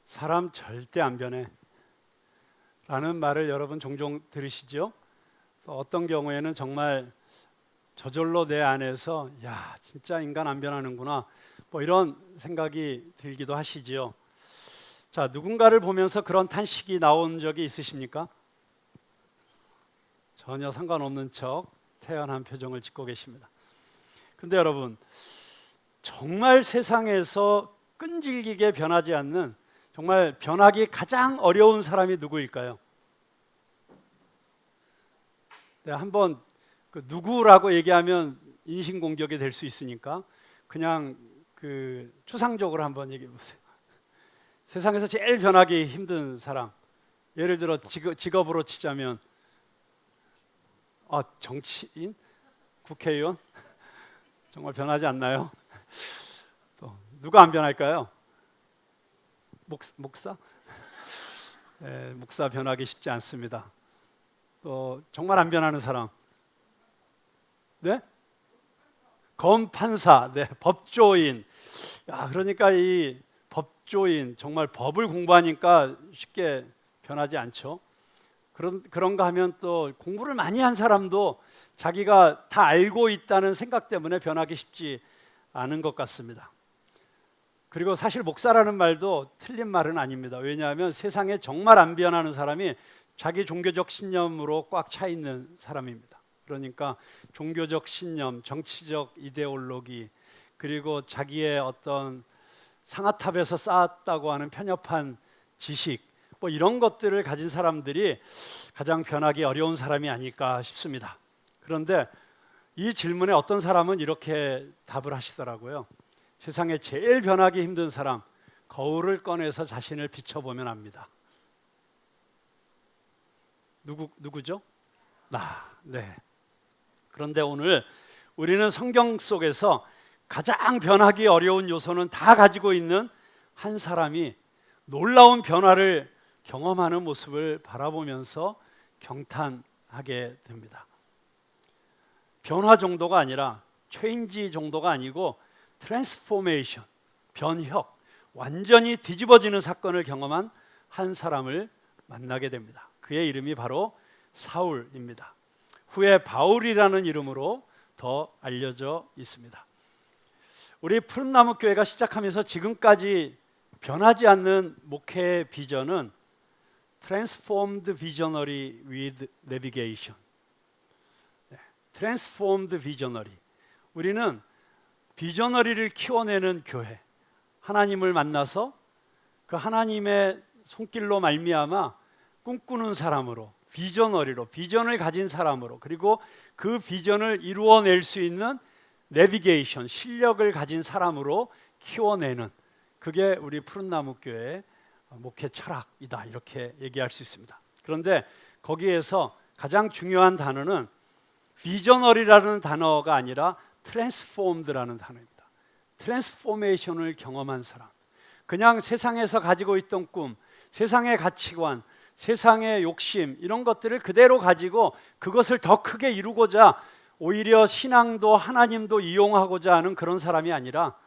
사람 절대 안 변해 라는 말을 여러분 종종 들으시죠? 어떤 경우에는 정말 저절로 내 안에서 야, 진짜 인간 안 변하는구나 뭐 이런 생각이 들기도 하시지요. 자, 누군가를 보면서 그런 탄식이 나온 적이 있으십니까? 전혀 상관없는 척 태연한 표정을 짓고 계십니다. 근데 여러분, 정말 세상에서 끈질기게 변하지 않는, 정말 변하기 가장 어려운 사람이 누구일까요? 네, 한번 그 누구라고 얘기하면 인신공격이 될 수 있으니까 그냥 그 추상적으로 한번 얘기해 보세요. 세상에서 제일 변하기 힘든 사람, 예를 들어 직업으로 치자면 정치인? 국회의원? 정말 변하지 않나요? 또 누가 안 변할까요? 목사? 네, 목사 변하기 쉽지 않습니다. 또 정말 안 변하는 사람, 네? 검판사, 네, 법조인. 야, 그러니까 이 법조인 정말 법을 공부하니까 쉽게 변하지 않죠. 그런가 하면 또 공부를 많이 한 사람도 자기가 다 알고 있다는 생각 때문에 변하기 쉽지 않은 것 같습니다. 그리고 사실 목사라는 말도 틀린 말은 아닙니다. 왜냐하면 세상에 정말 안 변하는 사람이 자기 종교적 신념으로 꽉 차 있는 사람입니다. 그러니까 종교적 신념, 정치적 이데올로기, 그리고 자기의 어떤 상아탑에서 쌓았다고 하는 편협한 지식, 뭐 이런 것들을 가진 사람들이 가장 변하기 어려운 사람이 아닐까 싶습니다. 그런데 이 질문에 어떤 사람은 이렇게 답을 하시더라고요. 세상에 제일 변하기 힘든 사람, 거울을 꺼내서 자신을 비춰보면 압니다. 누구죠? 네. 그런데 오늘 우리는 성경 속에서 가장 변하기 어려운 요소는 다 가지고 있는 한 사람이 놀라운 변화를 경험하는 모습을 바라보면서 경탄하게 됩니다. 변화 정도가 아니라 체인지 정도가 아니고 트랜스포메이션, 변혁, 완전히 뒤집어지는 사건을 경험한 한 사람을 만나게 됩니다. 그의 이름이 바로 사울입니다. 후에 바울이라는 이름으로 더 알려져 있습니다. 우리 푸른나무 교회가 시작하면서 지금까지 변하지 않는 목회의 비전은 Transformed Visionary with Navigation. Transformed Visionary. 우리는 비저너리를 키워내는 교회, 하나님을 만나서 그 하나님의 손길로 말미암아 꿈꾸는 사람으로, 비저너리로, 비전을 가진 사람으로, 그리고 그 비전을 이루어낼 수 있는 내비게이션, 실력을 가진 사람으로 키워내는, 그게 우리 푸른나무 교회의 목회 철학이다, 이렇게 얘기할 수 있습니다. 그런데 거기에서 가장 중요한 단어는 비저너리라는 단어가 아니라 트랜스폼드라는 단어입니다. 트랜스포메이션을 경험한 사람, 그냥 세상에서 가지고 있던 꿈, 세상의 가치관, 세상의 욕심, 이런 것들을 그대로 가지고 그것을 더 크게 이루고자 오히려 신앙도 하나님도 이용하고자 하는 그런 사람이 아니라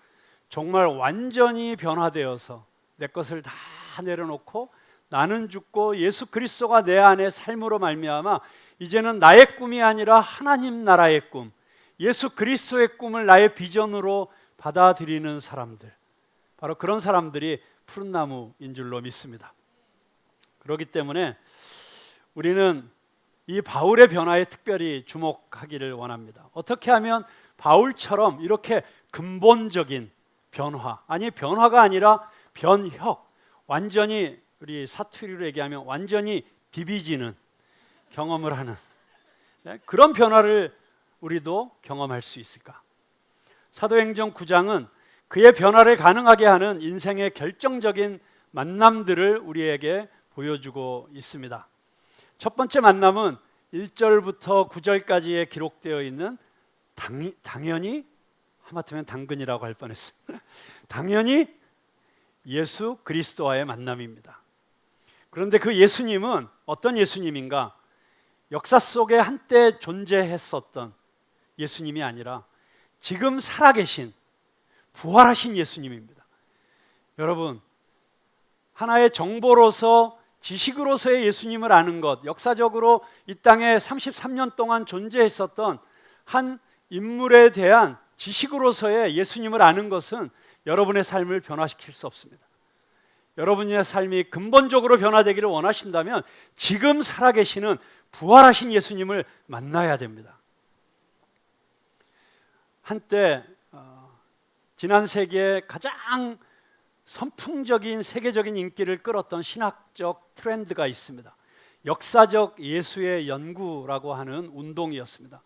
정말 완전히 변화되어서 내 것을 다 내려놓고 나는 죽고 예수 그리스도가 내 안에 삶으로 말미암아 이제는 나의 꿈이 아니라 하나님 나라의 꿈, 예수 그리스도의 꿈을 나의 비전으로 받아들이는 사람들, 바로 그런 사람들이 푸른나무인 줄로 믿습니다. 그렇기 때문에 우리는 이 바울의 변화에 특별히 주목하기를 원합니다. 어떻게 하면 바울처럼 이렇게 근본적인 변화, 아니 변화가 아니라 변혁, 완전히 우리 사투리로 얘기하면 완전히 디비지는 경험을 하는 그런 변화를 우리도 경험할 수 있을까? 사도행전 9장은 그의 변화를 가능하게 하는 인생의 결정적인 만남들을 우리에게 보여주고 있습니다. 첫 번째 만남은 1절부터 9절까지에 기록되어 있는 당연히, 하마터면 당근이라고 할 뻔했어요. 당연히 예수 그리스도와의 만남입니다. 그런데 그 예수님은 어떤 예수님인가? 역사 속에 한때 존재했었던 예수님이 아니라 지금 살아계신 부활하신 예수님입니다. 여러분, 하나의 정보로서 지식으로서의 예수님을 아는 것, 역사적으로 이 땅에 33년 동안 존재했었던 한 인물에 대한 지식으로서의 예수님을 아는 것은 여러분의 삶을 변화시킬 수 없습니다. 여러분의 삶이 근본적으로 변화되기를 원하신다면 지금 살아계시는 부활하신 예수님을 만나야 됩니다. 한때 지난 세기에 가장 선풍적인 세계적인 인기를 끌었던 신학적 트렌드가 있습니다. 역사적 예수의 연구라고 하는 운동이었습니다.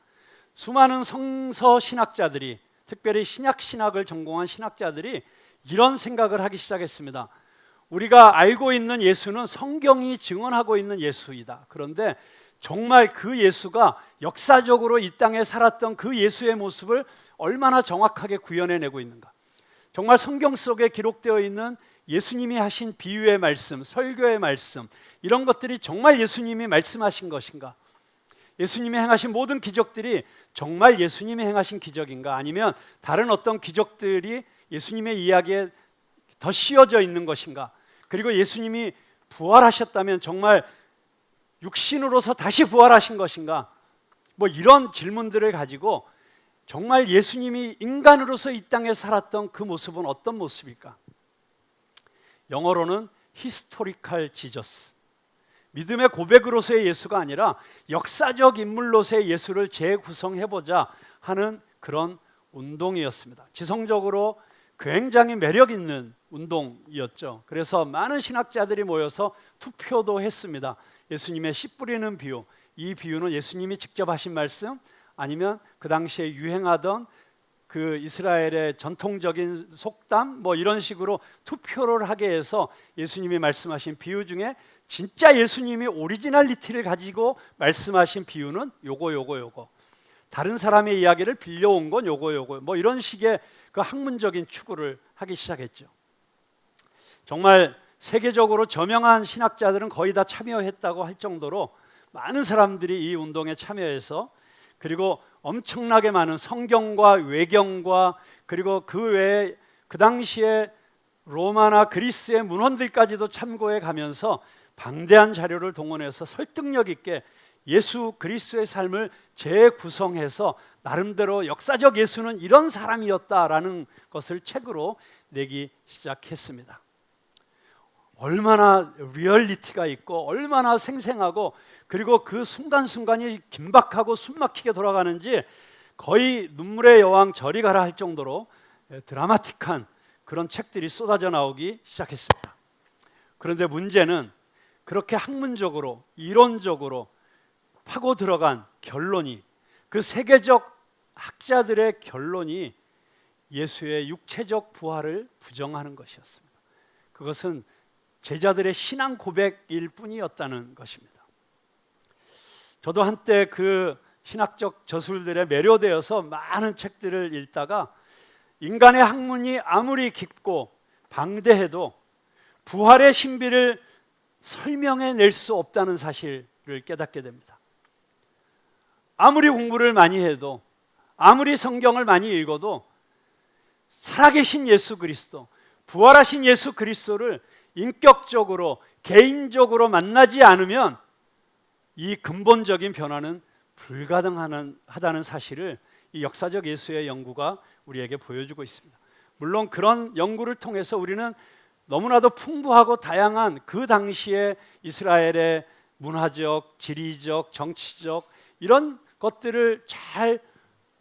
수많은 성서 신학자들이, 특별히 신약신학을 전공한 신학자들이 이런 생각을 하기 시작했습니다. 우리가 알고 있는 예수는 성경이 증언하고 있는 예수이다. 그런데 정말 그 예수가 역사적으로 이 땅에 살았던 그 예수의 모습을 얼마나 정확하게 구현해내고 있는가. 정말 성경 속에 기록되어 있는 예수님이 하신 비유의 말씀, 설교의 말씀, 이런 것들이 정말 예수님이 말씀하신 것인가? 예수님이 행하신 모든 기적들이 정말 예수님이 행하신 기적인가? 아니면 다른 어떤 기적들이 예수님의 이야기에 더 씌어져 있는 것인가? 그리고 예수님이 부활하셨다면 정말 육신으로서 다시 부활하신 것인가? 뭐 이런 질문들을 가지고 정말 예수님이 인간으로서 이 땅에 살았던 그 모습은 어떤 모습일까? 영어로는 historical Jesus, 믿음의 고백으로서의 예수가 아니라 역사적 인물로서의 예수를 재구성해보자 하는 그런 운동이었습니다. 지성적으로 굉장히 매력 있는 운동이었죠. 그래서 많은 신학자들이 모여서 투표도 했습니다. 예수님의 씨 뿌리는 비유, 이 비유는 예수님이 직접 하신 말씀, 아니면 그 당시에 유행하던 그 이스라엘의 전통적인 속담, 뭐 이런 식으로 투표를 하게 해서 예수님이 말씀하신 비유 중에 진짜 예수님이 오리지널리티를 가지고 말씀하신 비유는 요거, 다른 사람의 이야기를 빌려온 건 요거, 뭐 이런 식의 그 학문적인 추구를 하기 시작했죠. 정말 세계적으로 저명한 신학자들은 거의 다 참여했다고 할 정도로 많은 사람들이 이 운동에 참여해서, 그리고 엄청나게 많은 성경과 외경과 그리고 그 외에 그 당시에 로마나 그리스의 문헌들까지도 참고해 가면서 방대한 자료를 동원해서 설득력 있게 예수 그리스도의 삶을 재구성해서 나름대로 역사적 예수는 이런 사람이었다라는 것을 책으로 내기 시작했습니다. 얼마나 리얼리티가 있고 얼마나 생생하고, 그리고 그 순간순간이 긴박하고 숨막히게 돌아가는지 거의 눈물의 여왕 저리 가라 할 정도로 드라마틱한 그런 책들이 쏟아져 나오기 시작했습니다. 그런데 문제는 그렇게 학문적으로 이론적으로 파고 들어간 결론이, 그 세계적 학자들의 결론이 예수의 육체적 부활을 부정하는 것이었습니다. 그것은 제자들의 신앙 고백일 뿐이었다는 것입니다. 저도 한때 그 신학적 저술들에 매료되어서 많은 책들을 읽다가 인간의 학문이 아무리 깊고 방대해도 부활의 신비를 설명해낼 수 없다는 사실을 깨닫게 됩니다. 아무리 공부를 많이 해도, 아무리 성경을 많이 읽어도 살아계신 예수 그리스도, 부활하신 예수 그리스도를 인격적으로 개인적으로 만나지 않으면 이 근본적인 변화는 불가능하다는 사실을 이 역사적 예수의 연구가 우리에게 보여주고 있습니다. 물론 그런 연구를 통해서 우리는 너무나도 풍부하고 다양한 그 당시의 이스라엘의 문화적, 지리적, 정치적 이런 것들을 잘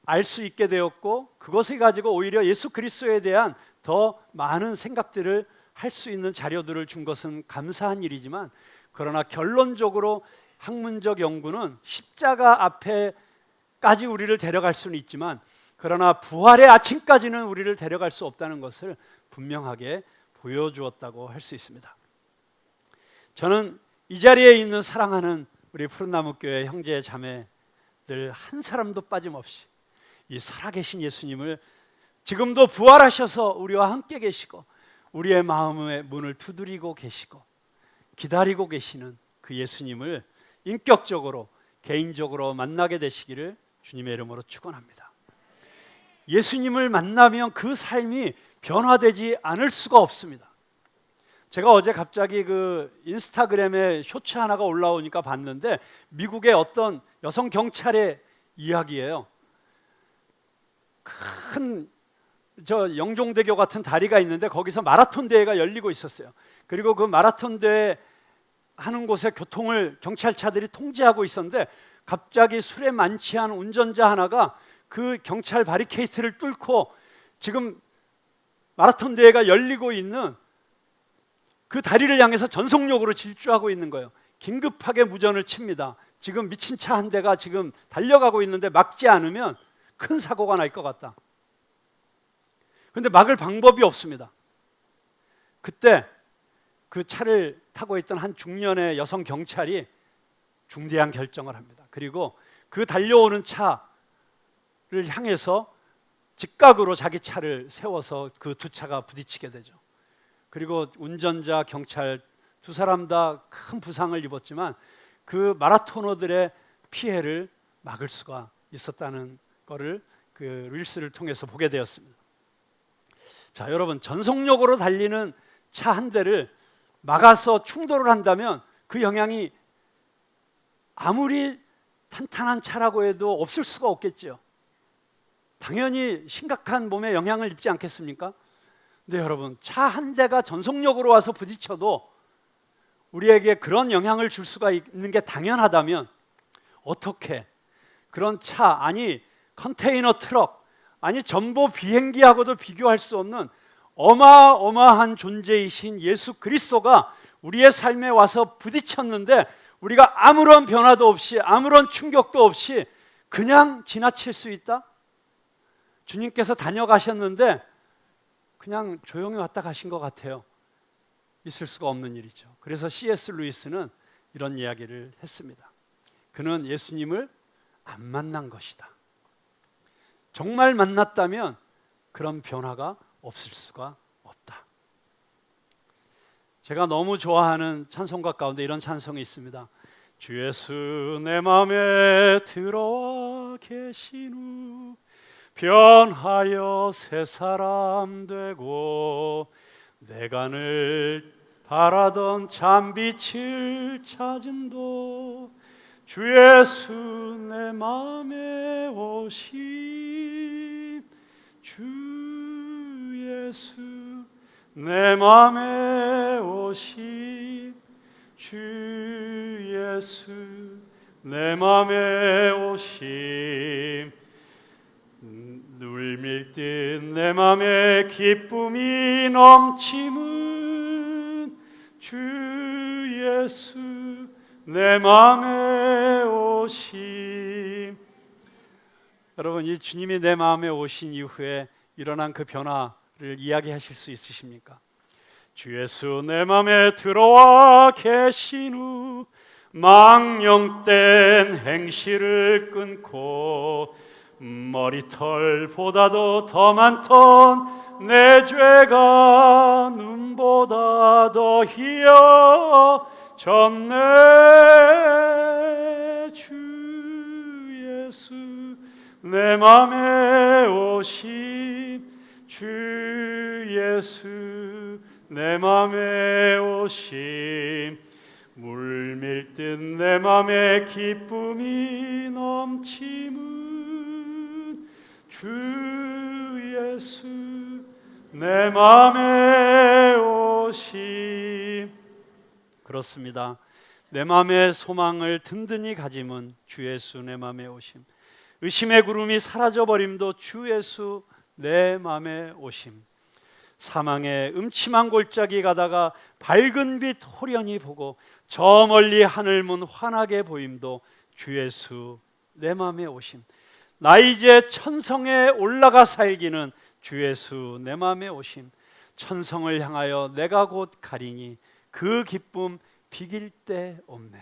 알 수 있게 되었고, 그것을 가지고 오히려 예수 그리스도에 대한 더 많은 생각들을 할 수 있는 자료들을 준 것은 감사한 일이지만, 그러나 결론적으로 학문적 연구는 십자가 앞에까지 우리를 데려갈 수는 있지만, 그러나 부활의 아침까지는 우리를 데려갈 수 없다는 것을 분명하게 보여주었다고 할 수 있습니다. 저는 이 자리에 있는 사랑하는 우리 푸른나무교회 형제 자매들 한 사람도 빠짐없이 이 살아계신 예수님을 지금도 부활하셔서 우리와 함께 계시고 우리의 마음의 문을 두드리고 계시고 기다리고 계시는 그 예수님을 인격적으로 개인적으로 만나게 되시기를 주님의 이름으로 축원합니다. 예수님을 만나면 그 삶이 변화되지 않을 수가 없습니다. 제가 어제 갑자기 그 인스타그램에 쇼츠 하나가 올라오니까 봤는데 미국의 어떤 여성 경찰의 이야기예요. 큰 저 영종대교 같은 다리가 있는데 거기서 마라톤 대회가 열리고 있었어요. 그리고 그 마라톤 대회 하는 곳에 교통을 경찰차들이 통제하고 있었는데 갑자기 술에 만취한 운전자 하나가 그 경찰 바리케이트를 뚫고 지금 마라톤 대회가 열리고 있는 그 다리를 향해서 전속력으로 질주하고 있는 거예요. 긴급하게 무전을 칩니다. 지금 미친 차 한 대가 지금 달려가고 있는데 막지 않으면 큰 사고가 날 것 같다. 그런데 막을 방법이 없습니다. 그때 그 차를 타고 있던 한 중년의 여성 경찰이 중대한 결정을 합니다. 그리고 그 달려오는 차를 향해서 직각으로 자기 차를 세워서 그 두 차가 부딪히게 되죠. 그리고 운전자, 경찰 두 사람 다 큰 부상을 입었지만 그 마라토너들의 피해를 막을 수가 있었다는 것을 그 릴스를 통해서 보게 되었습니다. 자, 여러분, 전속력으로 달리는 차 한 대를 막아서 충돌을 한다면 그 영향이 아무리 탄탄한 차라고 해도 없을 수가 없겠죠. 당연히 심각한 몸에 영향을 입지 않겠습니까? 근데 여러분, 차 한 대가 전속력으로 와서 부딪혀도 우리에게 그런 영향을 줄 수가 있는 게 당연하다면 어떻게 그런 차, 아니 컨테이너 트럭, 아니 전보 비행기하고도 비교할 수 없는 어마어마한 존재이신 예수 그리스도가 우리의 삶에 와서 부딪혔는데 우리가 아무런 변화도 없이 아무런 충격도 없이 그냥 지나칠 수 있다? 주님께서 다녀가셨는데 그냥 조용히 왔다 가신 것 같아요. 있을 수가 없는 일이죠. 그래서 C.S. 루이스는 이런 이야기를 했습니다. 그는 예수님을 안 만난 것이다. 정말 만났다면 그런 변화가 없을 수가 없다. 제가 너무 좋아하는 찬송가 가운데 이런 찬송이 있습니다. 주 예수 내 마음에 들어와 계신 후 변하여 새 사람 되고 내가 늘 바라던 참빛을 찾음도 주 예수 내 마음에 오심 주 예수 내 마음에 오심 주 예수 내 마음에 오심 눈 밀듯 내 마음에 기쁨이 넘침은 주 예수 내 마음에 오심. 여러분, 이 주님이 내 마음에 오신 이후에 일어난 그 변화를 이야기하실 수 있으십니까? 주 예수 내 마음에 들어와 계신 후 망령된 행실을 끊고 머리털보다도 더 많던 내 죄가 눈보다 더 희어졌네. 주 예수 내 맘에 오심 주 예수 내 맘에 오심 물밀듯 내 맘에 기쁨이 넘침은 주 예수 내 맘에 오심. 그렇습니다. 내 맘의 소망을 든든히 가짐은 주 예수 내 맘에 오심. 의심의 구름이 사라져버림도 주 예수 내 맘에 오심. 사망의 음침한 골짜기 가다가 밝은 빛 호련히 보고 저 멀리 하늘문 환하게 보임도 주 예수 내 맘에 오심. 나 이제 천성에 올라가 살기는 주 예수 내 맘에 오심. 천성을 향하여 내가 곧 가리니 그 기쁨 비길 데 없네.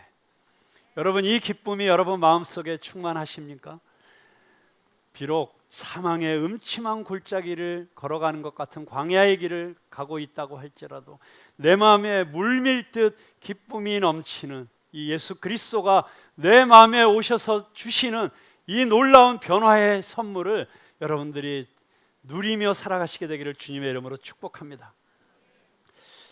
여러분, 이 기쁨이 여러분 마음속에 충만하십니까? 비록 사망의 음침한 골짜기를 걸어가는 것 같은 광야의 길을 가고 있다고 할지라도 내 마음에 물밀듯 기쁨이 넘치는 이 예수 그리스도가 내 마음에 오셔서 주시는 이 놀라운 변화의 선물을 여러분들이 누리며 살아가시게 되기를 주님의 이름으로 축복합니다.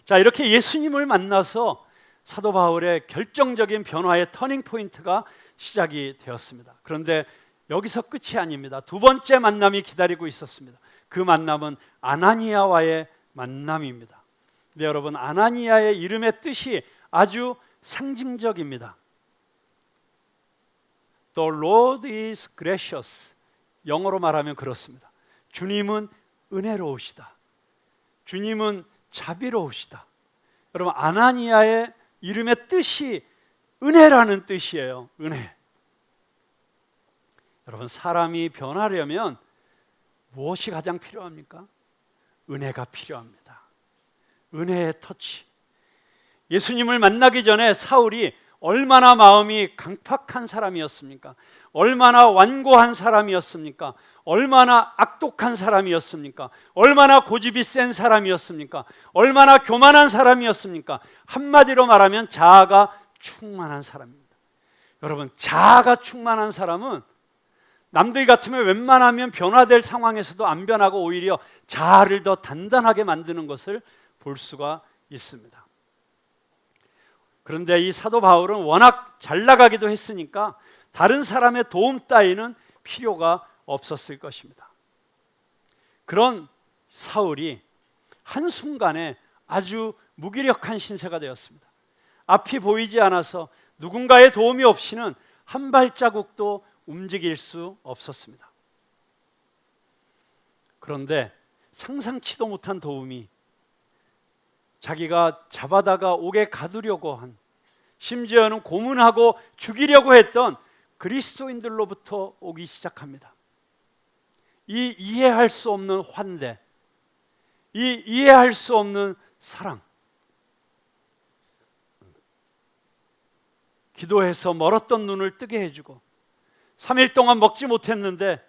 자, 이렇게 예수님을 만나서 사도 바울의 결정적인 변화의 터닝 포인트가 시작이 되었습니다. 그런데 여기서 끝이 아닙니다. 두 번째 만남이 기다리고 있었습니다. 그 만남은 아나니아와의 만남입니다. 근데 여러분, 아나니아의 이름의 뜻이 아주 상징적입니다. The Lord is gracious. 영어로 말하면 그렇습니다. 주님은 은혜로우시다. 주님은 자비로우시다. 여러분, 아나니아의 이름의 뜻이 은혜라는 뜻이에요. 은혜. 여러분, 사람이 변하려면 무엇이 가장 필요합니까? 은혜가 필요합니다. 은혜의 터치. 예수님을 만나기 전에 사울이 얼마나 마음이 강팍한 사람이었습니까? 얼마나 완고한 사람이었습니까? 얼마나 악독한 사람이었습니까? 얼마나 고집이 센 사람이었습니까? 얼마나 교만한 사람이었습니까? 한마디로 말하면 자아가 충만한 사람입니다. 여러분, 자아가 충만한 사람은 남들 같으면 웬만하면 변화될 상황에서도 안 변하고 오히려 자아를 더 단단하게 만드는 것을 볼 수가 있습니다. 그런데 이 사도 바울은 워낙 잘 나가기도 했으니까 다른 사람의 도움 따위는 필요가 없었을 것입니다. 그런 사울이 한순간에 아주 무기력한 신세가 되었습니다. 앞이 보이지 않아서 누군가의 도움이 없이는 한 발자국도 움직일 수 없었습니다. 그런데 상상치도 못한 도움이 자기가 잡아다가 옥에 가두려고 한, 심지어는 고문하고 죽이려고 했던 그리스도인들로부터 오기 시작합니다. 이 이해할 수 없는 환대, 이 이해할 수 없는 사랑. 기도해서 멀었던 눈을 뜨게 해주고 3일 동안 먹지 못했는데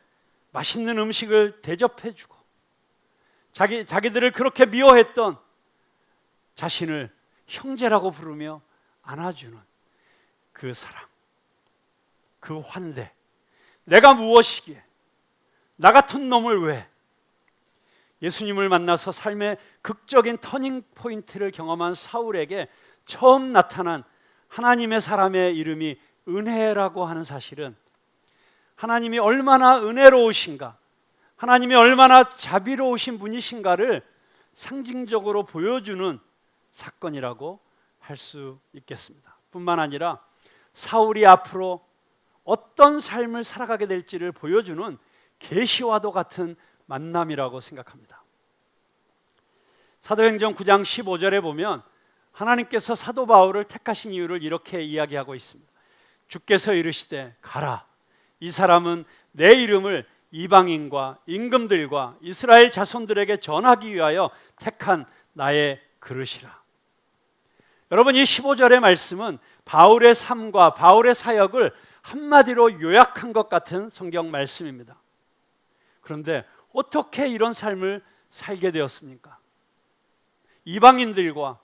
맛있는 음식을 대접해주고 자기들을 그렇게 미워했던 자신을 형제라고 부르며 안아주는 그 사랑, 그 환대. 내가 무엇이기에 나 같은 놈을 왜? 예수님을 만나서 삶의 극적인 터닝 포인트를 경험한 사울에게 처음 나타난 하나님의 사람의 이름이 은혜라고 하는 사실은 하나님이 얼마나 은혜로우신가, 하나님이 얼마나 자비로우신 분이신가를 상징적으로 보여주는 사건이라고 할 수 있겠습니다. 뿐만 아니라 사울이 앞으로 어떤 삶을 살아가게 될지를 보여주는 계시와도 같은 만남이라고 생각합니다. 사도행전 9장 15절에 보면 하나님께서 사도 바울을 택하신 이유를 이렇게 이야기하고 있습니다. 주께서 이르시되 가라, 이 사람은 내 이름을 이방인과 임금들과 이스라엘 자손들에게 전하기 위하여 택한 나의 그릇이라. 여러분, 이 15절의 말씀은 바울의 삶과 바울의 사역을 한마디로 요약한 것 같은 성경 말씀입니다. 그런데 어떻게 이런 삶을 살게 되었습니까? 이방인들과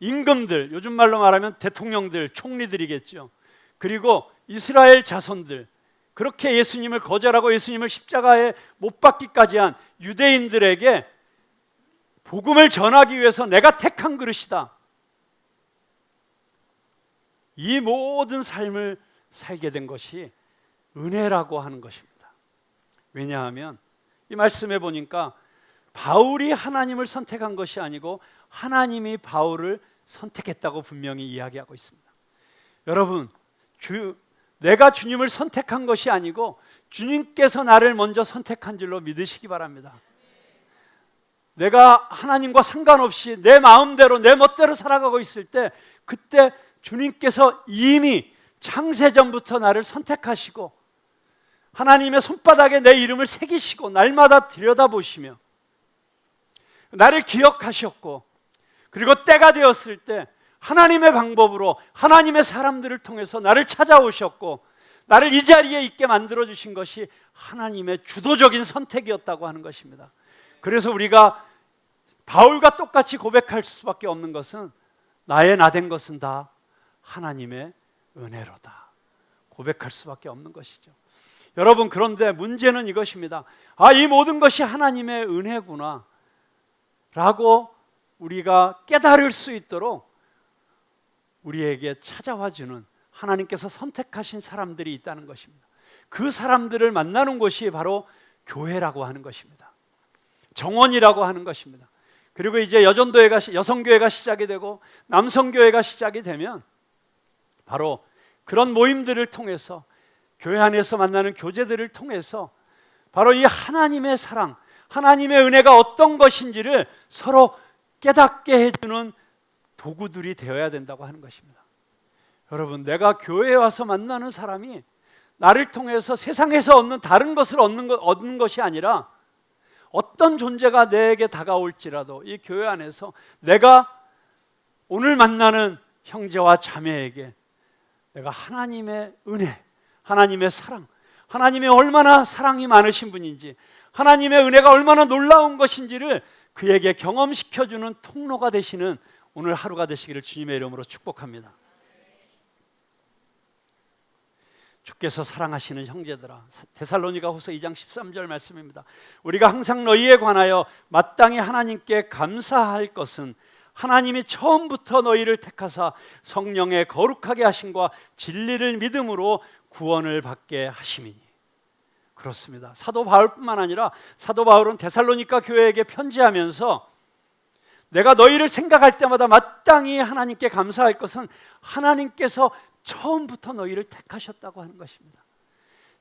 임금들, 요즘 말로 말하면 대통령들, 총리들이겠죠. 그리고 이스라엘 자손들, 그렇게 예수님을 거절하고 예수님을 십자가에 못 박기까지 한 유대인들에게 복음을 전하기 위해서 내가 택한 그릇이다. 이 모든 삶을 살게 된 것이 은혜라고 하는 것입니다. 왜냐하면 이 말씀에 보니까 바울이 하나님을 선택한 것이 아니고 하나님이 바울을 선택했다고 분명히 이야기하고 있습니다. 여러분, 내가 주님을 선택한 것이 아니고 주님께서 나를 먼저 선택한 줄로 믿으시기 바랍니다. 내가 하나님과 상관없이 내 마음대로 내 멋대로 살아가고 있을 때 그때 주님께서 이미 창세전부터 나를 선택하시고 하나님의 손바닥에 내 이름을 새기시고 날마다 들여다보시며 나를 기억하셨고, 그리고 때가 되었을 때 하나님의 방법으로 하나님의 사람들을 통해서 나를 찾아오셨고 나를 이 자리에 있게 만들어주신 것이 하나님의 주도적인 선택이었다고 하는 것입니다. 그래서 우리가 바울과 똑같이 고백할 수밖에 없는 것은 나의 나된 것은 다 하나님의 은혜로다, 고백할 수밖에 없는 것이죠. 여러분, 그런데 문제는 이것입니다. 이 모든 것이 하나님의 은혜구나 라고 우리가 깨달을 수 있도록 우리에게 찾아와 주는 하나님께서 선택하신 사람들이 있다는 것입니다. 그 사람들을 만나는 곳이 바로 교회라고 하는 것입니다. 정원이라고 하는 것입니다. 그리고 이제 여성교회가 시작이 되고 남성교회가 시작이 되면 바로 그런 모임들을 통해서, 교회 안에서 만나는 교제들을 통해서 바로 이 하나님의 사랑, 하나님의 은혜가 어떤 것인지를 서로 깨닫게 해주는 도구들이 되어야 된다고 하는 것입니다. 여러분, 내가 교회에 와서 만나는 사람이 나를 통해서 세상에서 얻는 다른 것을 얻는 것이 아니라 어떤 존재가 내게 다가올지라도 이 교회 안에서 내가 오늘 만나는 형제와 자매에게 내가 하나님의 은혜, 하나님의 사랑, 하나님의 얼마나 사랑이 많으신 분인지, 하나님의 은혜가 얼마나 놀라운 것인지를 그에게 경험시켜주는 통로가 되시는 오늘 하루가 되시기를 주님의 이름으로 축복합니다. 주께서 사랑하시는 형제들아, 데살로니가후서 2장 13절 말씀입니다. 우리가 항상 너희에 관하여 마땅히 하나님께 감사할 것은 하나님이 처음부터 너희를 택하사 성령의 거룩하게 하심과 진리를 믿음으로 구원을 받게 하심이니. 그렇습니다. 사도 바울뿐만 아니라 사도 바울은 데살로니가 교회에게 편지하면서 내가 너희를 생각할 때마다 마땅히 하나님께 감사할 것은 하나님께서 처음부터 너희를 택하셨다고 하는 것입니다.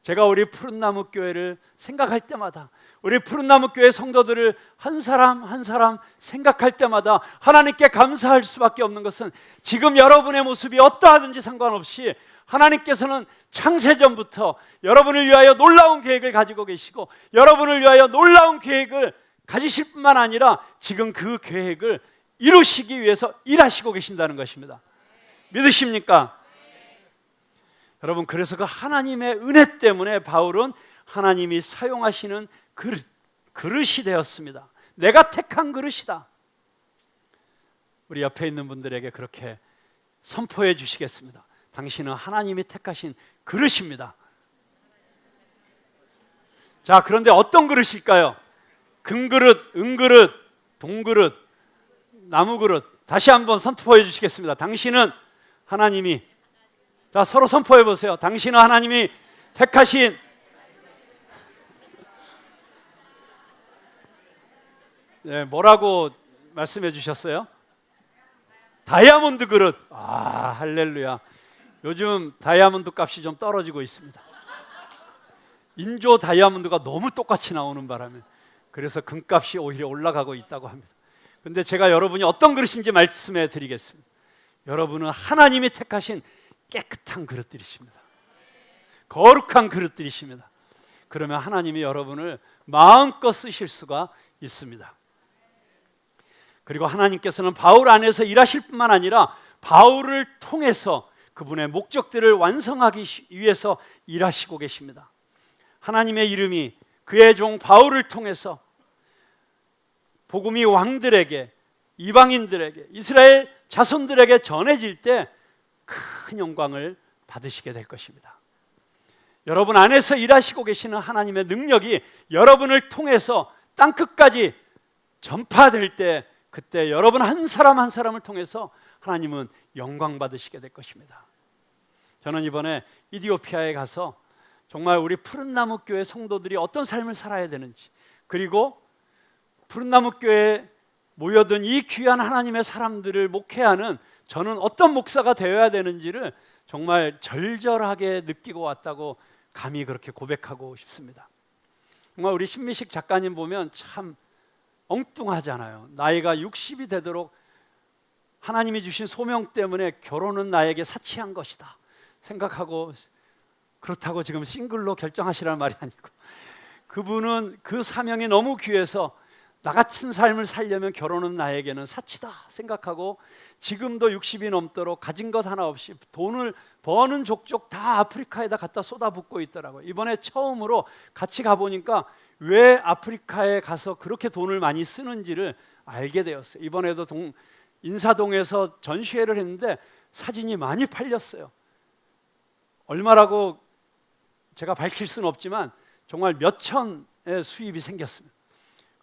제가 우리 푸른나무 교회를 생각할 때마다, 우리 푸른나무 교회 성도들을 한 사람 한 사람 생각할 때마다 하나님께 감사할 수밖에 없는 것은 지금 여러분의 모습이 어떠하든지 상관없이 하나님께서는 창세전부터 여러분을 위하여 놀라운 계획을 가지고 계시고 여러분을 위하여 놀라운 계획을 가지실 뿐만 아니라 지금 그 계획을 이루시기 위해서 일하시고 계신다는 것입니다. 믿으십니까? 여러분, 그래서 그 하나님의 은혜 때문에 바울은 하나님이 사용하시는 그릇이 되었습니다. 내가 택한 그릇이다. 우리 옆에 있는 분들에게 그렇게 선포해 주시겠습니다. 당신은 하나님이 택하신 그릇입니다. 자, 그런데 어떤 그릇일까요? 금그릇, 은그릇, 동그릇, 나무그릇. 다시 한번 선포해 주시겠습니다. 당신은 하나님이, 자, 서로 선포해 보세요. 당신은 하나님이 택하신, 네, 뭐라고 말씀해 주셨어요? 다이아몬드 그릇. 아, 할렐루야. 요즘 다이아몬드 값이 좀 떨어지고 있습니다. 인조 다이아몬드가 너무 똑같이 나오는 바람에 그래서 금값이 오히려 올라가고 있다고 합니다. 그런데 제가 여러분이 어떤 그릇인지 말씀해 드리겠습니다. 여러분은 하나님이 택하신 깨끗한 그릇들이십니다. 거룩한 그릇들이십니다. 그러면 하나님이 여러분을 마음껏 쓰실 수가 있습니다. 그리고 하나님께서는 바울 안에서 일하실 뿐만 아니라 바울을 통해서 그분의 목적들을 완성하기 위해서 일하시고 계십니다. 하나님의 이름이 그의 종 바울을 통해서 복음이 왕들에게, 이방인들에게, 이스라엘 자손들에게 전해질 때 큰 영광을 받으시게 될 것입니다. 여러분 안에서 일하시고 계시는 하나님의 능력이 여러분을 통해서 땅끝까지 전파될 때 그때 여러분 한 사람 한 사람을 통해서 하나님은 영광 받으시게 될 것입니다. 저는 이번에 이디오피아에 가서 정말 우리 푸른나무 교회 성도들이 어떤 삶을 살아야 되는지, 그리고 푸른나무 교회에 모여든 이 귀한 하나님의 사람들을 목회하는 저는 어떤 목사가 되어야 되는지를 정말 절절하게 느끼고 왔다고 감히 그렇게 고백하고 싶습니다. 정말 우리 신미식 작가님 보면 참 엉뚱하잖아요. 나이가 60이 되도록 하나님이 주신 소명 때문에 결혼은 나에게 사치한 것이다 생각하고, 그렇다고 지금 싱글로 결정하시라는 말이 아니고, 그분은 그 사명이 너무 귀해서 나 같은 삶을 살려면 결혼은 나에게는 사치다 생각하고 지금도 60이 넘도록 가진 것 하나 없이 돈을 버는 족족 다 아프리카에다 갖다 쏟아붓고 있더라고요. 이번에 처음으로 같이 가보니까 왜 아프리카에 가서 그렇게 돈을 많이 쓰는지를 알게 되었어요. 이번에도 인사동에서 전시회를 했는데 사진이 많이 팔렸어요. 얼마라고 제가 밝힐 수는 없지만 정말 몇 천의 수입이 생겼습니다.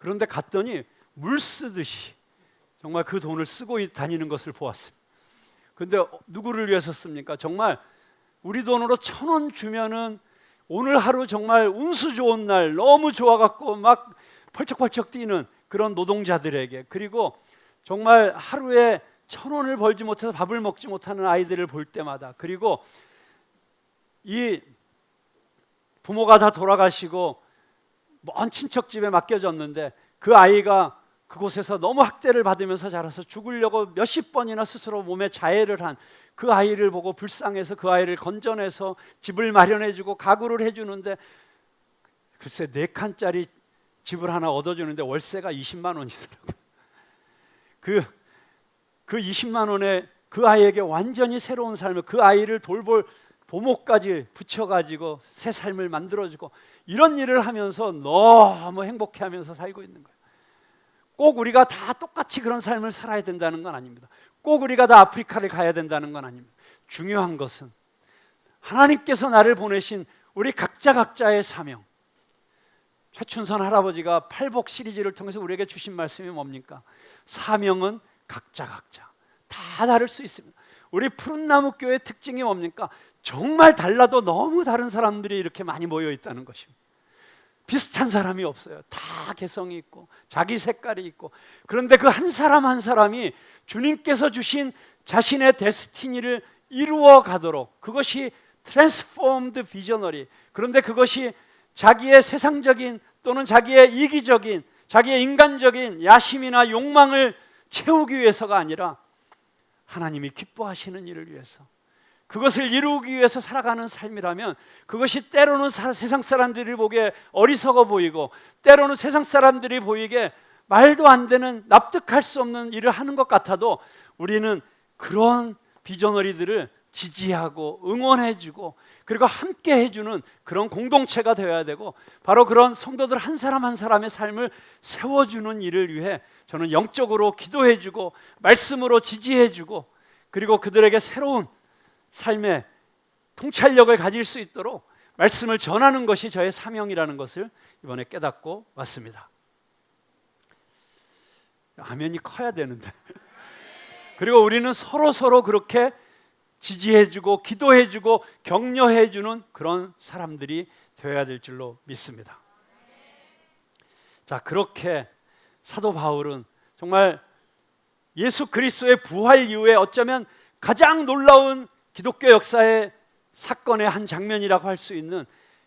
그런데 갔더니 물 쓰듯이 정말 그 돈을 쓰고 다니는 것을 보았습니다. 근데 누구를 위해서 씁니까? 정말 우리 돈으로 1,000원 주면은 오늘 하루 정말 운수 좋은 날 너무 좋아갖고 막 펄쩍펄쩍 뛰는 그런 노동자들에게, 그리고 정말 하루에 1,000원을 벌지 못해서 밥을 먹지 못하는 아이들을 볼 때마다, 그리고 이 부모가 다 돌아가시고 먼 친척 집에 맡겨졌는데 그 아이가 그곳에서 너무 학대를 받으면서 자라서 죽으려고 몇십 번이나 스스로 몸에 자해를 한 그 아이를 보고 불쌍해서 그 아이를 건져내서 집을 마련해주고 가구를 해주는데, 글쎄 4칸짜리 집을 하나 얻어주는데 월세가 20만 원이더라고요. 그 20만 원에 그 아이에게 완전히 새로운 삶을, 그 아이를 돌볼 부모까지 붙여가지고 새 삶을 만들어주고, 이런 일을 하면서 너무 행복해하면서 살고 있는 거예요. 꼭 우리가 다 똑같이 그런 삶을 살아야 된다는 건 아닙니다. 꼭 우리가 다 아프리카를 가야 된다는 건 아닙니다. 중요한 것은 하나님께서 나를 보내신 우리 각자의 사명. 최춘선 할아버지가 팔복 시리즈를 통해서 우리에게 주신 말씀이 뭡니까? 사명은 각자 다 다를 수 있습니다. 우리 푸른나무 교회의 특징이 뭡니까? 정말 달라도 너무 다른 사람들이 이렇게 많이 모여 있다는 것입니다. 비슷한 사람이 없어요. 다 개성이 있고 자기 색깔이 있고, 그런데 그 한 사람 한 사람이 주님께서 주신 자신의 데스티니를 이루어 가도록, 그것이 트랜스포음드 비저너리, 그런데 그것이 자기의 세상적인 또는 자기의 이기적인, 자기의 인간적인 야심이나 욕망을 채우기 위해서가 아니라 하나님이 기뻐하시는 일을 위해서, 그것을 이루기 위해서 살아가는 삶이라면, 그것이 때로는 세상 사람들이 보기에 어리석어 보이고, 때로는 세상 사람들이 보이기에 말도 안 되는, 납득할 수 없는 일을 하는 것 같아도, 우리는 그런 비저너리들을 지지하고 응원해주고 그리고 함께 해주는 그런 공동체가 되어야 되고, 바로 그런 성도들 한 사람 한 사람의 삶을 세워주는 일을 위해 저는 영적으로 기도해주고 말씀으로 지지해주고, 그리고 그들에게 새로운 삶의 통찰력을 가질 수 있도록 말씀을 전하는 것이 저의 사명이라는 것을 이번에 깨닫고 왔습니다. 아멘이 커야 되는데. 그리고 우리는 서로 그렇게 지지해주고 기도해주고 격려해주는 그런 사람들이 되어야 될 줄로 믿습니다. 자, 그렇게 사도 바울은 정말 예수 그리스도의 부활 이후에 어쩌면 가장 놀라운 기독교 역사의 사건의 한 장면이라고 할 수 있는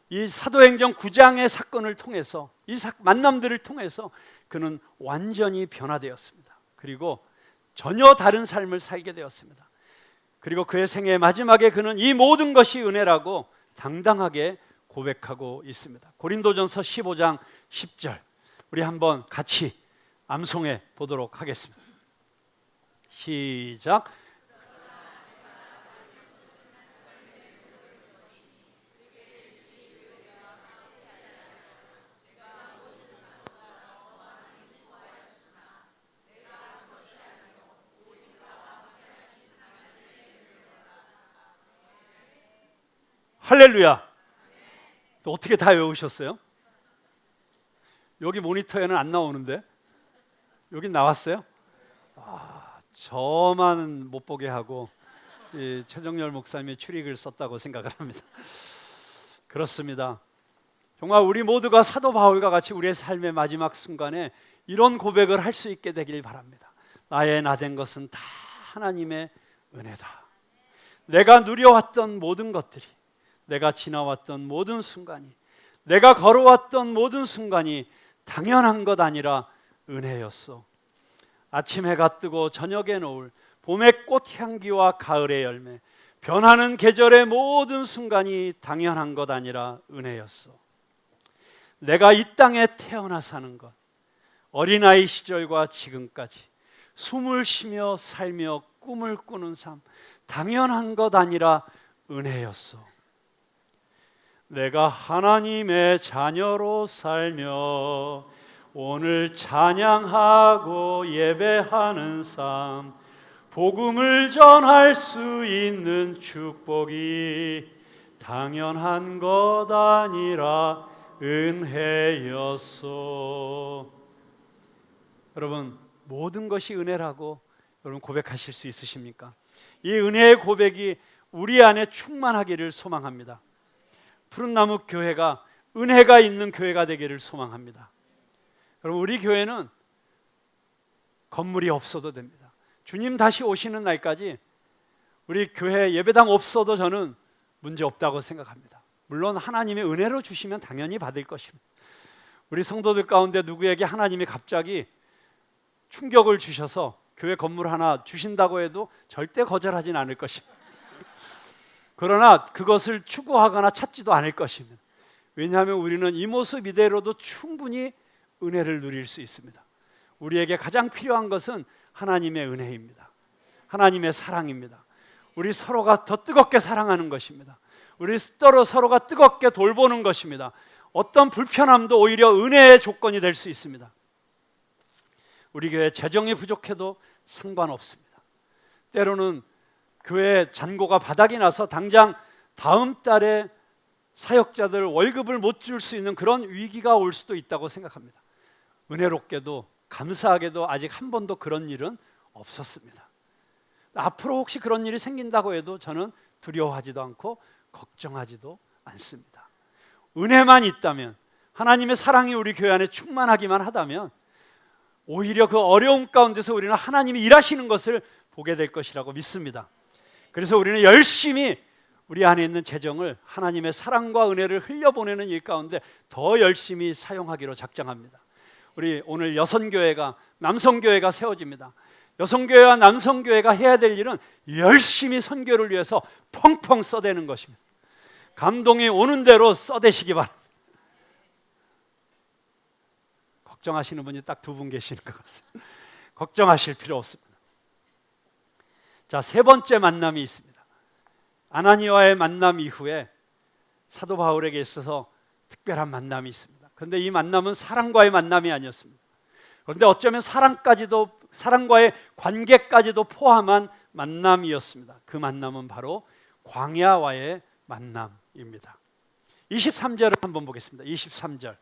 이 사도행전 9장의 사건을 통해서, 이 만남들을 통해서 그는 완전히 변화되었습니다. 그리고 전혀 다른 삶을 살게 되었습니다. 그리고 그의 생애의 마지막에 그는 이 모든 것이 은혜라고 당당하게 고백하고 있습니다. 고린도전서 15장 10절, 우리 한번 같이 암송해 보도록 하겠습니다. 시작. 할렐루야. 또 어떻게 다 외우셨어요? 여기 모니터에는 안 나오는데 여긴 나왔어요? 저만 못 보게 하고 최정열 목사님이 출익을 썼다고 생각을 합니다. 그렇습니다. 정말 우리 모두가 사도 바울과 같이 우리의 삶의 마지막 순간에 이런 고백을 할 수 있게 되길 바랍니다. 나의 나된 것은 다 하나님의 은혜다. 내가 누려왔던 모든 것들이, 내가 지나왔던 모든 순간이, 내가 걸어왔던 모든 순간이 당연한 것 아니라 은혜였소. 아침 해가 뜨고 저녁에 노을, 봄의 꽃향기와 가을의 열매, 변하는 계절의 모든 순간이 당연한 것 아니라 은혜였소. 내가 이 땅에 태어나 사는 것, 어린아이 시절과 지금까지 숨을 쉬며 살며 꿈을 꾸는 삶, 당연한 것 아니라 은혜였소. 내가 하나님의 자녀로 살며 오늘 찬양하고 예배하는 삶, 복음을 전할 수 있는 축복이 당연한 것 아니라 은혜였소. 여러분, 모든 것이 은혜라고 여러분 고백하실 수 있으십니까? 이 은혜의 고백이 우리 안에 충만하기를 소망합니다. 푸른나무 교회가 은혜가 있는 교회가 되기를 소망합니다. 여러분, 우리 교회는 건물이 없어도 됩니다. 주님 다시 오시는 날까지 우리 교회 예배당 없어도 저는 문제 없다고 생각합니다. 물론 하나님의 은혜로 주시면 당연히 받을 것입니다. 우리 성도들 가운데 누구에게 하나님이 갑자기 충격을 주셔서 교회 건물 하나 주신다고 해도 절대 거절하진 않을 것입니다. 그러나 그것을 추구하거나 찾지도 않을 것입니다. 왜냐하면 우리는 이 모습 이대로도 충분히 은혜를 누릴 수 있습니다. 우리에게 가장 필요한 것은 하나님의 은혜입니다. 하나님의 사랑입니다. 우리 서로가 더 뜨겁게 사랑하는 것입니다. 우리 서로가 뜨겁게 돌보는 것입니다. 어떤 불편함도 오히려 은혜의 조건이 될 수 있습니다. 우리 교회 재정이 부족해도 상관없습니다. 때로는 교회 잔고가 바닥이 나서 당장 다음 달에 사역자들 월급을 못 줄 수 있는 그런 위기가 올 수도 있다고 생각합니다. 은혜롭게도 감사하게도 아직 한 번도 그런 일은 없었습니다. 앞으로 혹시 그런 일이 생긴다고 해도 저는 두려워하지도 않고 걱정하지도 않습니다. 은혜만 있다면, 하나님의 사랑이 우리 교회 안에 충만하기만 하다면 오히려 그 어려움 가운데서 우리는 하나님이 일하시는 것을 보게 될 것이라고 믿습니다. 그래서 우리는 열심히 우리 안에 있는 재정을 하나님의 사랑과 은혜를 흘려보내는 일 가운데 더 열심히 사용하기로 작정합니다. 우리 오늘 여성교회가, 남성교회가 세워집니다. 여성교회와 남성교회가 해야 될 일은 열심히 선교를 위해서 펑펑 써대는 것입니다. 감동이 오는 대로 써대시기 바랍니다. 걱정하시는 분이 딱 2분 계시는 것 같습니다. 걱정하실 필요 없습니다. 자, 3번째 만남이 있습니다. 아나니아와의 만남 이후에 사도 바울에게 있어서 특별한 만남이 있습니다. 그런데 이 만남은 사랑과의 만남이 아니었습니다. 그런데 어쩌면 사랑과의 관계까지도 포함한 만남이었습니다. 그 만남은 바로 광야와의 만남입니다. 23절을 한번 보겠습니다. 23절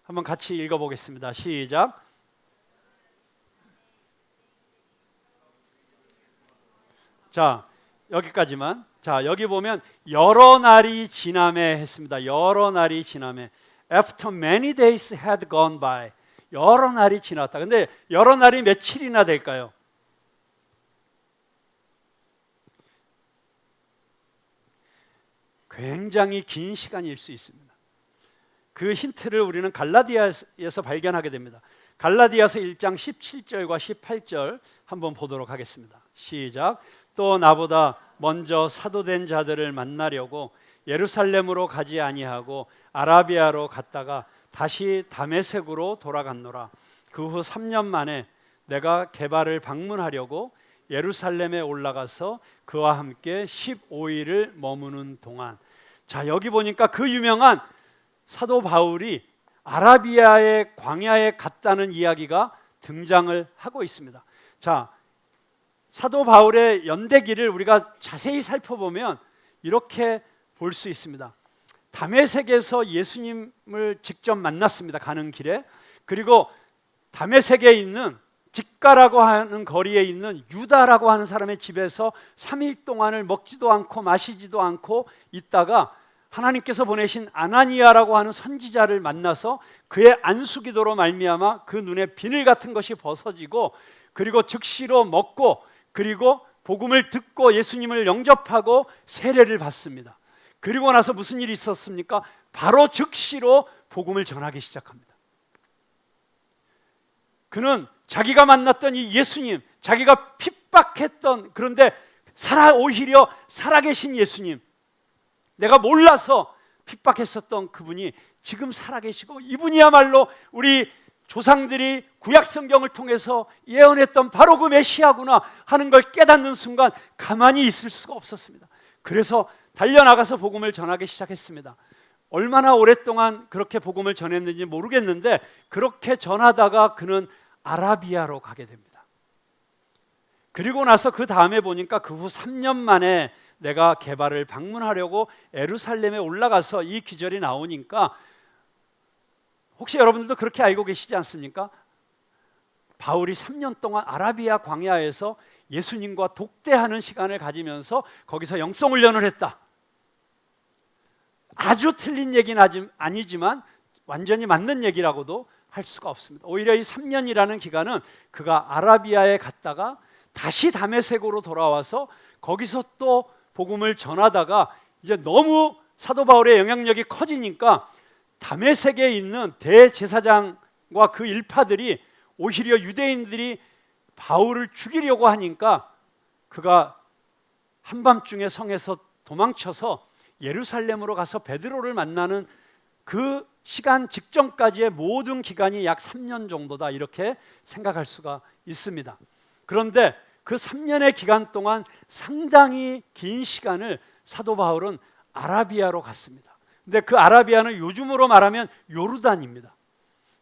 한번 같이 읽어보겠습니다. 시작. 자, 여기까지만. 자, 여기 보면 여러 날이 지나매 했습니다. 여러 날이 지나매. After many days had gone by. 여러 날이 지났다. 근데 여러 날이 며칠이나 될까요? 굉장히 긴 시간일 수 있습니다. 그 힌트를 우리는 갈라디아에서 발견하게 됩니다. 갈라디아서 1장 17절과 18절 한번 보도록 하겠습니다. 시작. 또 나보다 먼저 사도된 자들을 만나려고 예루살렘으로 가지 아니하고 아라비아로 갔다가 다시 다메섹으로 돌아갔노라. 그 후 3년 만에 내가 게바를 방문하려고 예루살렘에 올라가서 그와 함께 15일을 머무는 동안. 자, 여기 보니까 그 유명한 사도 바울이 아라비아의 광야에 갔다는 이야기가 등장을 하고 있습니다. 자, 사도 바울의 연대기를 우리가 자세히 살펴보면 이렇게 볼 수 있습니다. 다메섹에서 예수님을 직접 만났습니다. 가는 길에. 그리고 다메섹에 있는 직가라고 하는 거리에 있는 유다라고 하는 사람의 집에서 3일 동안을 먹지도 않고 마시지도 않고 있다가 하나님께서 보내신 아나니아라고 하는 선지자를 만나서 그의 안수기도로 말미암아 그 눈에 비늘 같은 것이 벗어지고, 그리고 즉시로 먹고, 그리고 복음을 듣고 예수님을 영접하고 세례를 받습니다. 그리고 나서 무슨 일이 있었습니까? 바로 즉시로 복음을 전하기 시작합니다. 그는 자기가 만났던 이 예수님, 자기가 핍박했던, 그런데 오히려 살아계신 예수님, 내가 몰라서 핍박했었던 그분이 지금 살아계시고, 이분이야말로 우리 조상들이 구약 성경을 통해서 예언했던 바로 그 메시아구나 하는 걸 깨닫는 순간 가만히 있을 수가 없었습니다. 그래서 달려나가서 복음을 전하기 시작했습니다. 얼마나 오랫동안 그렇게 복음을 전했는지 모르겠는데 그렇게 전하다가 그는 아라비아로 가게 됩니다. 그리고 나서 그 다음에 보니까 그 후 3년 만에 내가 게바를 방문하려고 예루살렘에 올라가서 이 기절이 나오니까, 혹시 여러분들도 그렇게 알고 계시지 않습니까? 바울이 3년 동안 아라비아 광야에서 예수님과 독대하는 시간을 가지면서 거기서 영성훈련을 했다. 아주 틀린 얘기는 아니지만 완전히 맞는 얘기라고도 할 수가 없습니다. 오히려 이 3년이라는 기간은 그가 아라비아에 갔다가 다시 다메섹으로 돌아와서 거기서 또 복음을 전하다가 이제 너무 사도 바울의 영향력이 커지니까 다메섹에 있는 대제사장과 그 일파들이 오히려 유대인들이 바울을 죽이려고 하니까 그가 한밤중에 성에서 도망쳐서 예루살렘으로 가서 베드로를 만나는 그 시간 직전까지의 모든 기간이 약 3년 정도다, 이렇게 생각할 수가 있습니다. 그런데 그 3년의 기간 동안 상당히 긴 시간을 사도 바울은 아라비아로 갔습니다. 근데 그 아라비아는 요즘으로 말하면 요르단입니다.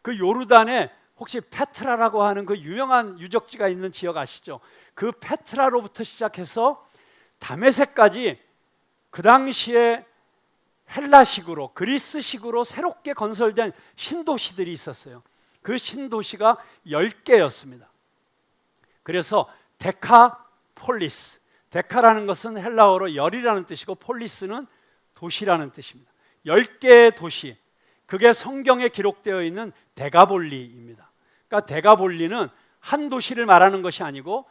그 요르단에 혹시 페트라라고 하는 그 유명한 유적지가 있는 지역 아시죠? 그 페트라로부터 시작해서 다메섹까지 그 당시에 헬라식으로, 그리스식으로 새롭게 건설된 신도시들이 있었어요. 그 신도시가 10개였습니다. 그래서 데카폴리스, 데카라는 것은 헬라어로 열이라는 뜻이고 폴리스는 도시라는 뜻입니다. 10개의 도시, 그게 성경에 기록되어 있는 데가볼리입니다. 그러니까 데가볼리는 한 도시를 말하는 것이 아니고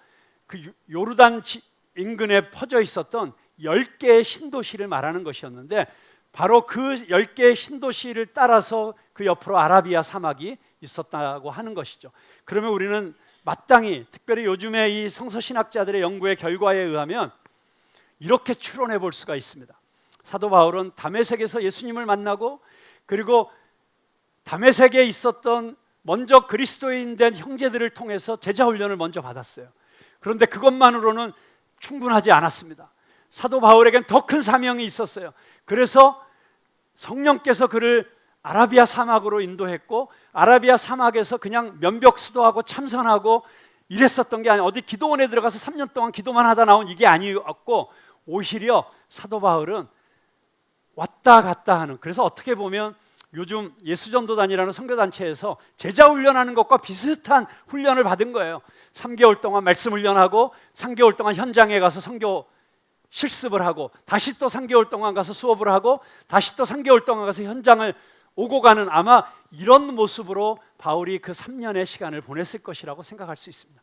그 요르단 인근에 퍼져 있었던 10개의 신도시를 말하는 것이었는데, 바로 그 10개의 신도시를 따라서 그 옆으로 아라비아 사막이 있었다고 하는 것이죠. 그러면 우리는 마땅히, 특별히 요즘에 이 성서신학자들의 연구의 결과에 의하면 이렇게 추론해 볼 수가 있습니다. 사도 바울은 다메섹에서 예수님을 만나고, 그리고 다메섹에 있었던 먼저 그리스도인 된 형제들을 통해서 제자훈련을 먼저 받았어요. 그런데 그것만으로는 충분하지 않았습니다. 사도 바울에겐 더 큰 사명이 있었어요. 그래서 성령께서 그를 아라비아 사막으로 인도했고, 아라비아 사막에서 그냥 면벽 수도하고 참선하고 이랬었던 게 아니라 어디 기도원에 들어가서 3년 동안 기도만 하다 나온 이게 아니었고, 오히려 사도 바울은 왔다 갔다 하는, 그래서 어떻게 보면 요즘 예수전도단이라는 선교단체에서 제자훈련하는 것과 비슷한 훈련을 받은 거예요. 3개월 동안 말씀 훈련하고 3개월 동안 현장에 가서 선교 실습을 하고, 다시 또 3개월 동안 가서 수업을 하고, 다시 또 3개월 동안 가서 현장을 오고 가는, 아마 이런 모습으로 바울이 그 3년의 시간을 보냈을 것이라고 생각할 수 있습니다.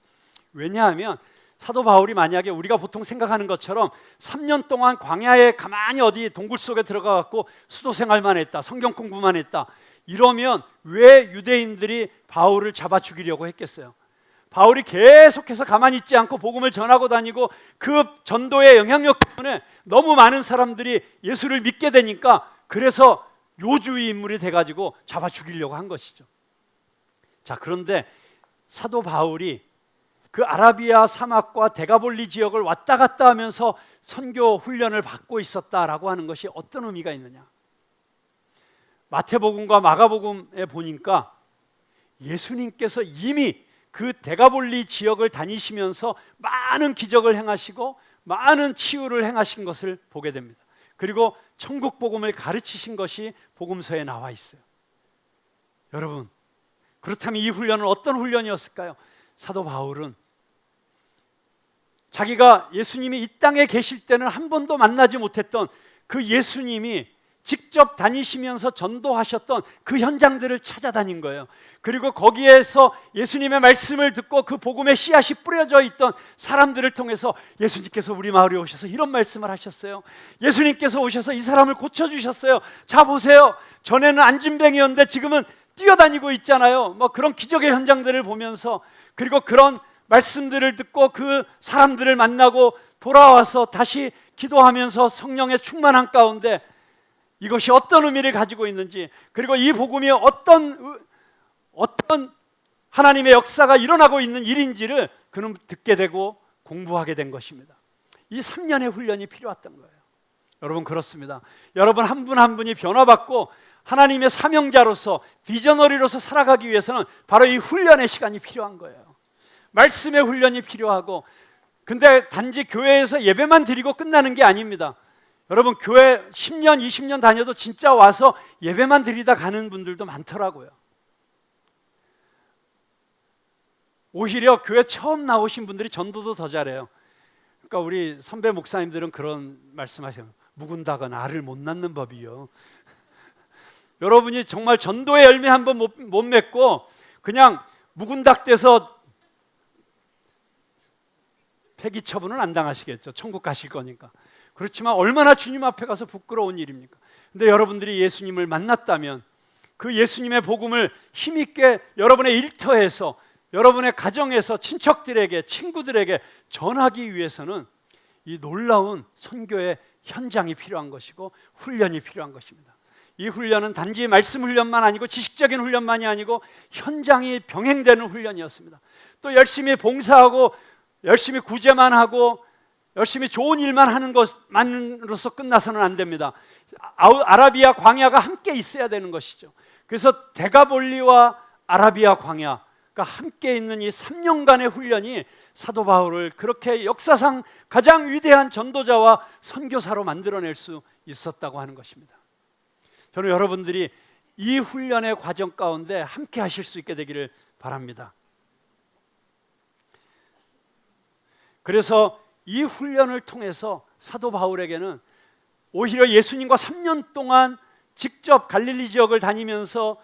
왜냐하면 사도 바울이 만약에 우리가 보통 생각하는 것처럼 3년 동안 광야에 가만히 어디 동굴 속에 들어가 갖고 수도 생활만 했다, 성경 공부만 했다, 이러면 왜 유대인들이 바울을 잡아 죽이려고 했겠어요? 바울이 계속해서 가만히 있지 않고 복음을 전하고 다니고 그 전도의 영향력 때문에 너무 많은 사람들이 예수를 믿게 되니까, 그래서 요주의 인물이 돼가지고 잡아 죽이려고 한 것이죠. 자, 그런데 사도 바울이 그 아라비아 사막과 데가볼리 지역을 왔다 갔다 하면서 선교 훈련을 받고 있었다라고 하는 것이 어떤 의미가 있느냐? 마태복음과 마가복음에 보니까 예수님께서 이미 그 데가볼리 지역을 다니시면서 많은 기적을 행하시고 많은 치유를 행하신 것을 보게 됩니다. 그리고 천국 복음을 가르치신 것이 복음서에 나와 있어요. 여러분, 그렇다면 이 훈련은 어떤 훈련이었을까요? 사도 바울은 자기가 예수님이 이 땅에 계실 때는 한 번도 만나지 못했던 그 예수님이 직접 다니시면서 전도하셨던 그 현장들을 찾아다닌 거예요. 그리고 거기에서 예수님의 말씀을 듣고 그 복음의 씨앗이 뿌려져 있던 사람들을 통해서 예수님께서 우리 마을에 오셔서 이런 말씀을 하셨어요. 예수님께서 오셔서 이 사람을 고쳐주셨어요. 자 보세요, 전에는 안진뱅이였는데 지금은 뛰어다니고 있잖아요. 뭐 그런 기적의 현장들을 보면서, 그리고 그런 말씀들을 듣고 그 사람들을 만나고 돌아와서 다시 기도하면서 성령의 충만한 가운데 이것이 어떤 의미를 가지고 있는지, 그리고 이 복음이 어떤 하나님의 역사가 일어나고 있는 일인지를 그는 듣게 되고 공부하게 된 것입니다. 이 3년의 훈련이 필요했던 거예요. 여러분, 그렇습니다. 여러분 한 분 한 분이 변화받고 하나님의 사명자로서, 비저너리로서 살아가기 위해서는 바로 이 훈련의 시간이 필요한 거예요. 말씀의 훈련이 필요하고, 근데 단지 교회에서 예배만 드리고 끝나는 게 아닙니다. 여러분, 교회 10년, 20년 다녀도 진짜 와서 예배만 드리다 가는 분들도 많더라고요. 오히려 교회 처음 나오신 분들이 전도도 더 잘해요. 그러니까 우리 선배 목사님들은 그런 말씀하세요. 묵은 닭은 알을 못 낳는 법이요. 여러분이 정말 전도의 열매 한번 못 맺고 그냥 묵은 닭 돼서 폐기 처분은 안 당하시겠죠. 천국 가실 거니까. 그렇지만 얼마나 주님 앞에 가서 부끄러운 일입니까? 근데 여러분들이 예수님을 만났다면 그 예수님의 복음을 힘있게 여러분의 일터에서, 여러분의 가정에서 친척들에게, 친구들에게 전하기 위해서는 이 놀라운 선교의 현장이 필요한 것이고 훈련이 필요한 것입니다. 이 훈련은 단지 말씀 훈련만 아니고 지식적인 훈련만이 아니고 현장이 병행되는 훈련이었습니다. 또 열심히 봉사하고 열심히 구제만 하고 열심히 좋은 일만 하는 것만으로서 끝나서는 안 됩니다. 아라비아 광야가 함께 있어야 되는 것이죠. 그래서 데가볼리와 아라비아 광야가 함께 있는 이 3년간의 훈련이 사도 바울을 그렇게 역사상 가장 위대한 전도자와 선교사로 만들어낼 수 있었다고 하는 것입니다. 저는 여러분들이 이 훈련의 과정 가운데 함께 하실 수 있게 되기를 바랍니다. 그래서 이 훈련을 통해서 사도 바울에게는 오히려 예수님과 3년 동안 직접 갈릴리 지역을 다니면서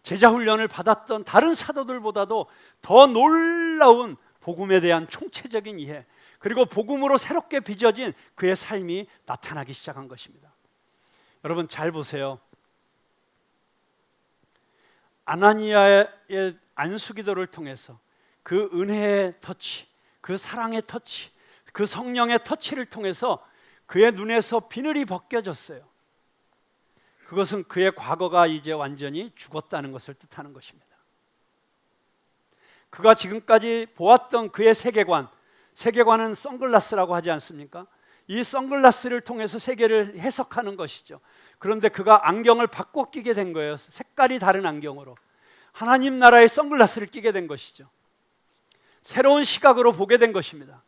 제자 훈련을 받았던 다른 사도들보다도 더 놀라운 복음에 대한 총체적인 이해, 그리고 복음으로 새롭게 빚어진 그의 삶이 나타나기 시작한 것입니다. 여러분 잘 보세요. 아나니아의 안수기도를 통해서 그 은혜의 터치, 그 사랑의 터치, 그 성령의 터치를 통해서 그의 눈에서 비늘이 벗겨졌어요. 그것은 그의 과거가 이제 완전히 죽었다는 것을 뜻하는 것입니다. 그가 지금까지 보았던 그의 세계관은 선글라스라고 하지 않습니까? 이 선글라스를 통해서 세계를 해석하는 것이죠. 그런데 그가 안경을 바꿔 끼게 된 거예요. 색깔이 다른 안경으로 하나님 나라의 선글라스를 끼게 된 것이죠. 새로운 시각으로 보게 된 것입니다.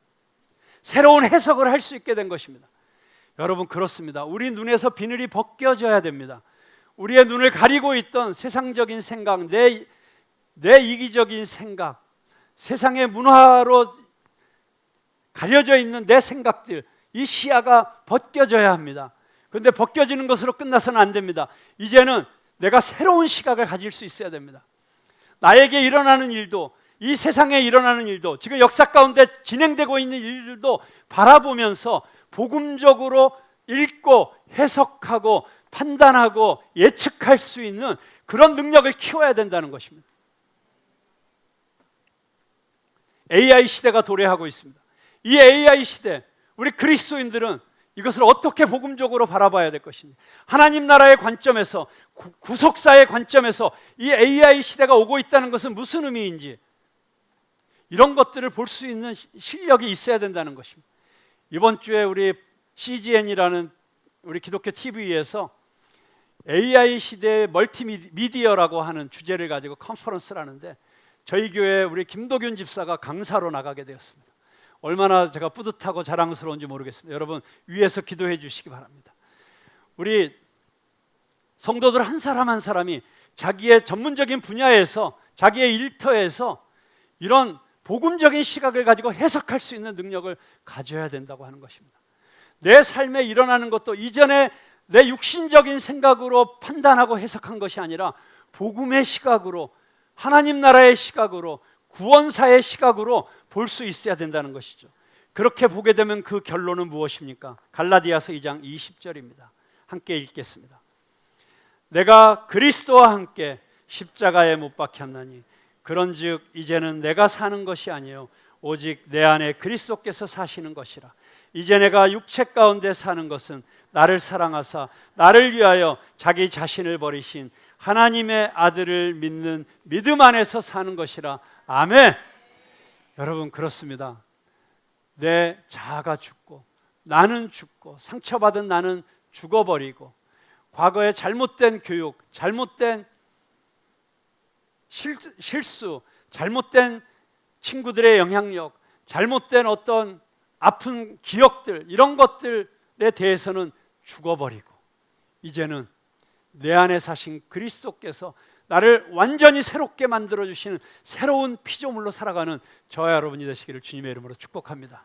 새로운 해석을 할 수 있게 된 것입니다. 여러분 그렇습니다. 우리 눈에서 비늘이 벗겨져야 됩니다. 우리의 눈을 가리고 있던 세상적인 생각, 내 이기적인 생각, 세상의 문화로 가려져 있는 내 생각들, 이 시야가 벗겨져야 합니다. 그런데 벗겨지는 것으로 끝나서는 안 됩니다. 이제는 내가 새로운 시각을 가질 수 있어야 됩니다. 나에게 일어나는 일도, 이 세상에 일어나는 일도, 지금 역사 가운데 진행되고 있는 일들도 바라보면서 복음적으로 읽고 해석하고 판단하고 예측할 수 있는 그런 능력을 키워야 된다는 것입니다. AI 시대가 도래하고 있습니다. 이 AI 시대, 우리 그리스도인들은 이것을 어떻게 복음적으로 바라봐야 될 것인지, 하나님 나라의 관점에서, 구속사의 관점에서 이 AI 시대가 오고 있다는 것은 무슨 의미인지, 이런 것들을 볼 수 있는 실력이 있어야 된다는 것입니다. 이번 주에 우리 CGN이라는 우리 기독교 TV에서 AI 시대의 멀티미디어라고 하는 주제를 가지고 컨퍼런스를 하는데 저희 교회 우리 김도균 집사가 강사로 나가게 되었습니다. 얼마나 제가 뿌듯하고 자랑스러운지 모르겠습니다. 여러분 위에서 기도해 주시기 바랍니다. 우리 성도들 한 사람 한 사람이 자기의 전문적인 분야에서, 자기의 일터에서 이런 복음적인 시각을 가지고 해석할 수 있는 능력을 가져야 된다고 하는 것입니다. 내 삶에 일어나는 것도 이전에 내 육신적인 생각으로 판단하고 해석한 것이 아니라 복음의 시각으로, 하나님 나라의 시각으로, 구원사의 시각으로 볼 수 있어야 된다는 것이죠. 그렇게 보게 되면 그 결론은 무엇입니까? 갈라디아서 2장 20절입니다. 함께 읽겠습니다. 내가 그리스도와 함께 십자가에 못 박혔나니 그런즉 이제는 내가 사는 것이 아니요 오직 내 안에 그리스도께서 사시는 것이라. 이제 내가 육체 가운데 사는 것은 나를 사랑하사 나를 위하여 자기 자신을 버리신 하나님의 아들을 믿는 믿음 안에서 사는 것이라. 아멘. 여러분 그렇습니다. 내 자아가 죽고 나는 죽고 상처받은 나는 죽어버리고 과거의 잘못된 교육, 잘못된 실수, 잘못된 친구들의 영향력, 잘못된 어떤 아픈 기억들, 이런 것들에 대해서는 죽어버리고 이제는 내 안에 사신 그리스도께서 나를 완전히 새롭게 만들어 주시는 새로운 피조물로 살아가는 저와 여러분이 되시기를 주님의 이름으로 축복합니다.